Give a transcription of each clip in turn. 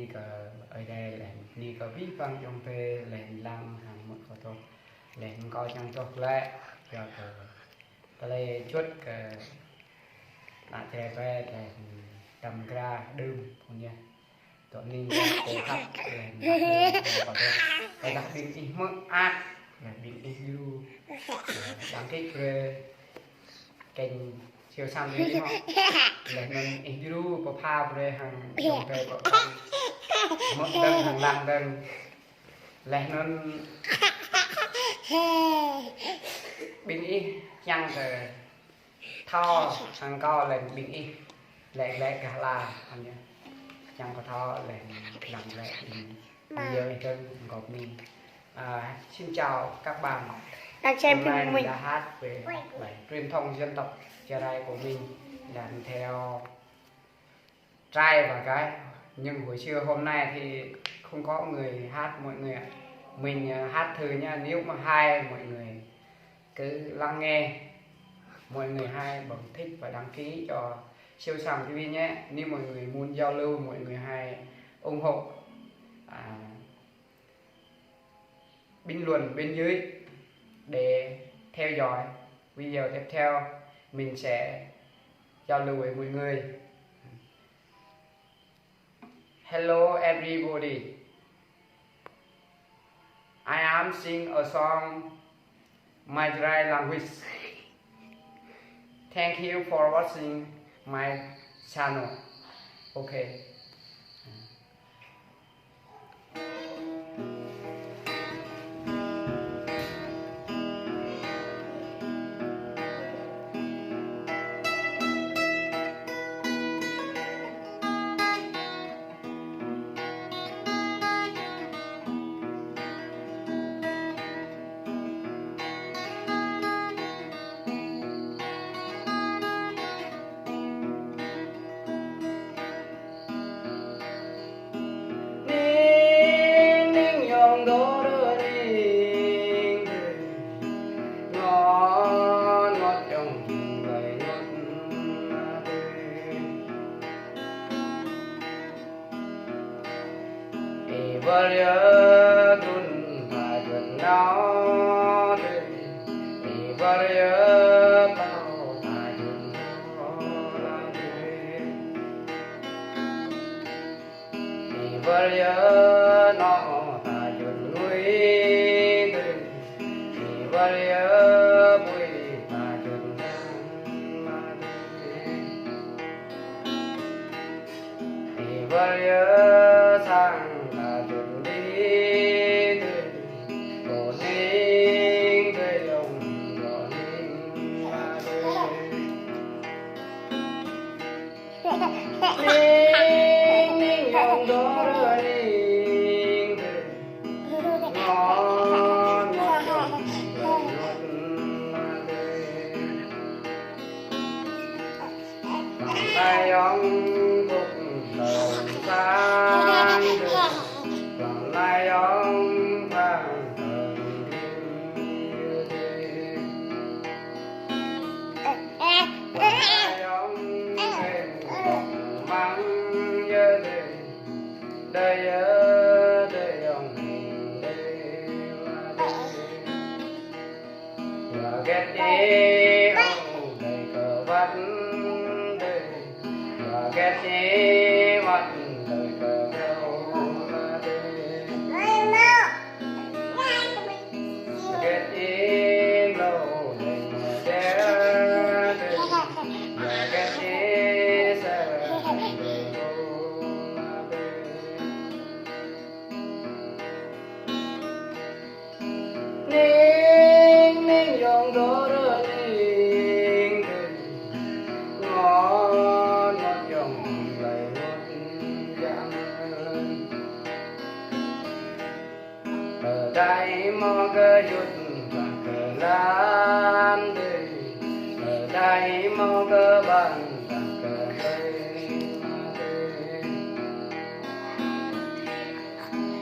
ni cả ở đây là ni cả vi phạm trong về lệnh lăng hàng một có thôi lệnh coi trong chốt lại cho cái này chốt cái đã thế về là cầm ra đơm không nhé tụi mình cố khắp lệnh có thôi cái đặc biệt ít mức ác là bị yêu đăng ký về kênh siêu sang đi họ là mình yêu có pha về hàng trong về có một đơn hàng lăng đơn là nó bình y chăng về thò hàng co là bình y lệ lệ cả là anh nhé chăng có thò là làm lệ nhiều hơn gọt mình xin chào các bạn hôm nay mình đã hát về bài truyền thống dân tộc Chợ Đài của mình làm theo trai và gái, nhưng buổi trưa hôm nay thì không có người hát mọi người ạ. Mình hát thử nha, nếu mà hai mọi người cứ lắng nghe, mọi người hai bấm thích và đăng ký cho Siêu Sàm TV nhé. Nếu mọi người muốn giao lưu, mọi người hai ủng hộ bình luận bên dưới để theo dõi video tiếp theo. Mình sẽ giao lưu với mọi người. Hello everybody, I am sing a song my dry language. Thank you for watching my channel. Okay. Bờ tun và gần đó thì bờ bao ta dừng là thì bờ nó ta dừng núi thì bờ bụi ta dừng thì bờ sang ninh dòng gió đưa ninh ngon ngọt ngào vòng tay ông cục đồng sáng vòng tay ông vàng đây ông mình đây và ghét đi ông đầy cờ vắt đây và ghét đi mặt đời cờ theo ghét đi lâu đầy mà đẻ đây và ghét đi xa ninh dòng gió đưa ninh ngọt ngọt dòng lời ngọt giang ở đây mò cơ dụt và cờ lam đây ở đây mò cơ bằng và cờ tây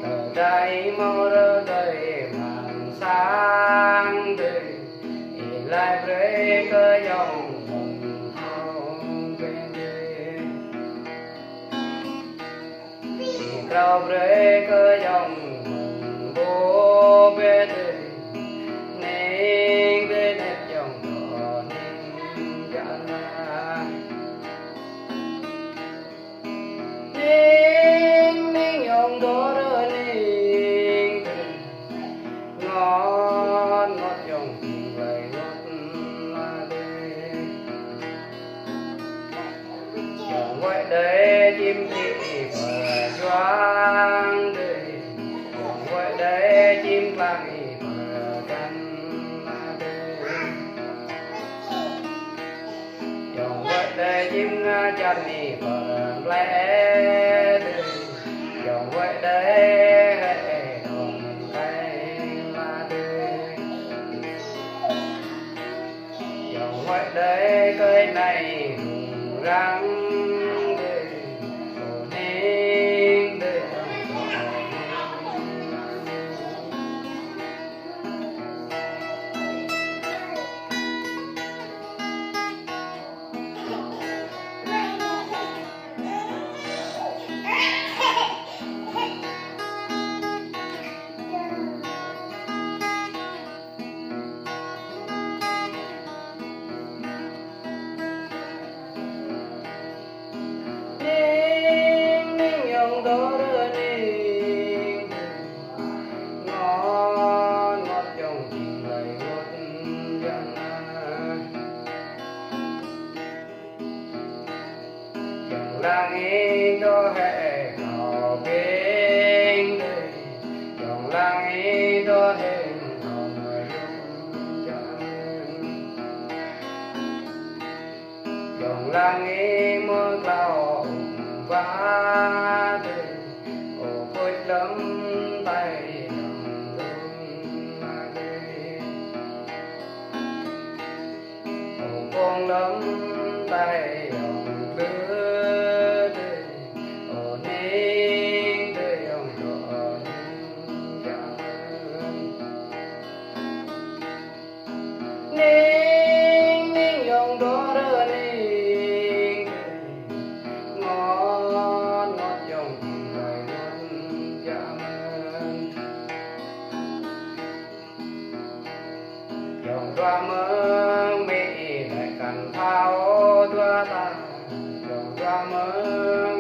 ở đây mò rơ đây sáng đây lại với cơ dòng hồng bên đây rau rễ cơ dòng bố bê tê nên bê nếp dòng đỏ nên dạ na nên nên dòng đỏ rơ nên ngọt ngọt dòng tình vậy ngọt là đê dòng vậy đấy chim thị và choang đời dòng vậy đấy chim vàng và cánh là đê dòng vậy đấy chim chăn và lẽ đời dòng vậy đấy hồng tay là đê dòng vậy đấy cây này rụng răng lang ý đô hệ đỏ bên đời dòng lang ý đô hệ đỏ người dung chân dòng lang ý mưa clouds vá đời ồ khôi lắm tay dòng dung mà đời ồ con lắm tay dòng đưa ninh dòng đó rơ ninh ngọt ngọt dòng tình lời ngọt chạm dòng đoa mơ mỹ lại cần thao đoa ta dòng đoa mơ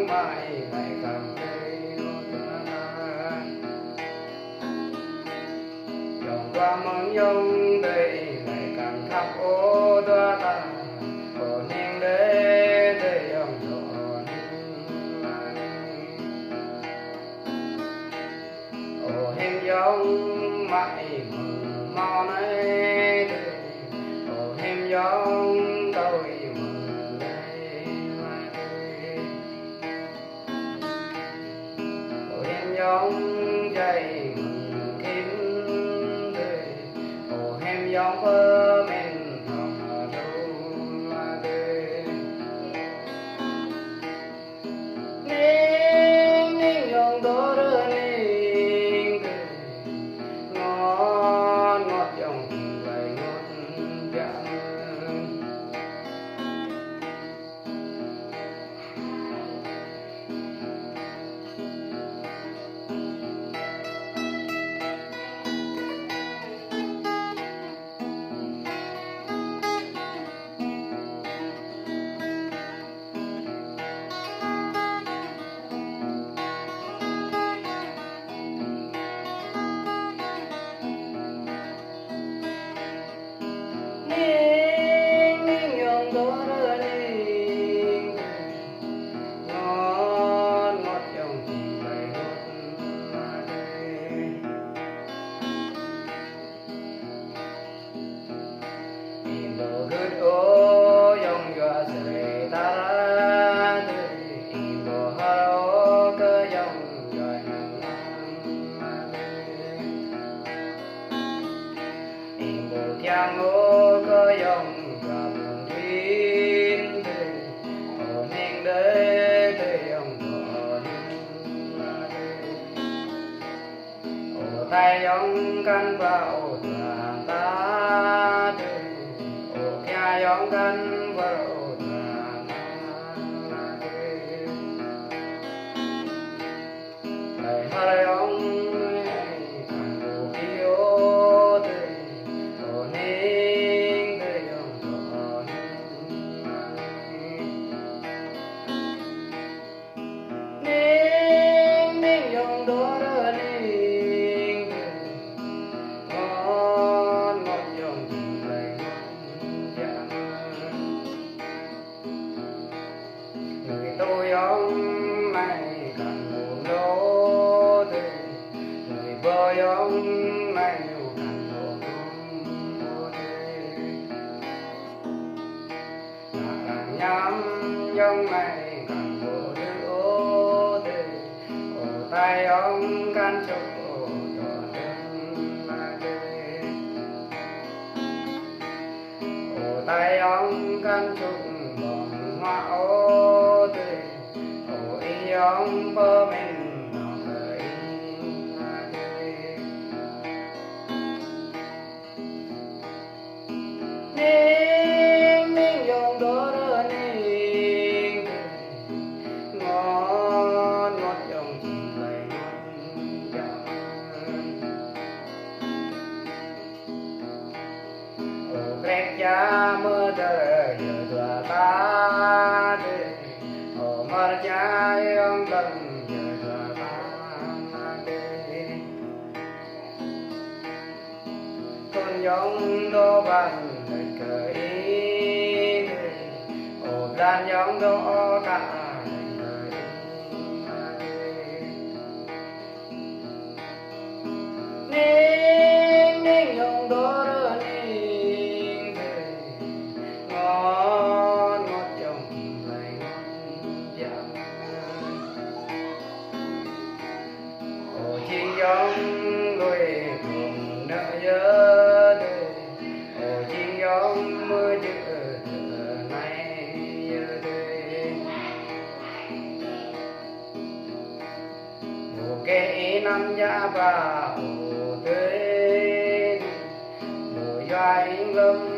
mãi lại cần cây đoa ta dòng đoa mơ dòng đây khắp ô đoa ta ô ninh đế đế dòng đỏ ninh mà ô hình dòng mãi mừng mau này ô hình dòng tôi mừng đây mà ô hình dòng dây mừng kín đời ô hình dòng phơ mê giang ngô có dòng và buồn thiên đời ở nên đế đời dòng còn ở tay dòng căn vào toàn ta đời ở kia dòng căn vào toàn ta đời tôi ông này cần buồn đô thì người bơi ông này nhiều cần buồn đô thì là nhắm giống này cần buồn đô thì ở tay ông can chúc tay ông can chúc bông hoa ô tươi ô y ông bơ mình nó khởi hoa tươi ninh ninh dòng đô đơ ninh ngon ngọt dòng chìm đầy ngon dòng ô grek cha mơ đời giờ tòa ta đi ô mơ cha ông cần giờ tòa ta đi con giống đô bằng đời cởi đi ô đàn giống đô cả đời cởi ninh ninh dòng đô đơ ninh ngon ngọt trong lời ngon dặm ô chi giống đôi cùng nợ nhớ đời ô chi giống mưa chữ này giờ đời ô kê năm giá ba ô tươi đồ doai lâm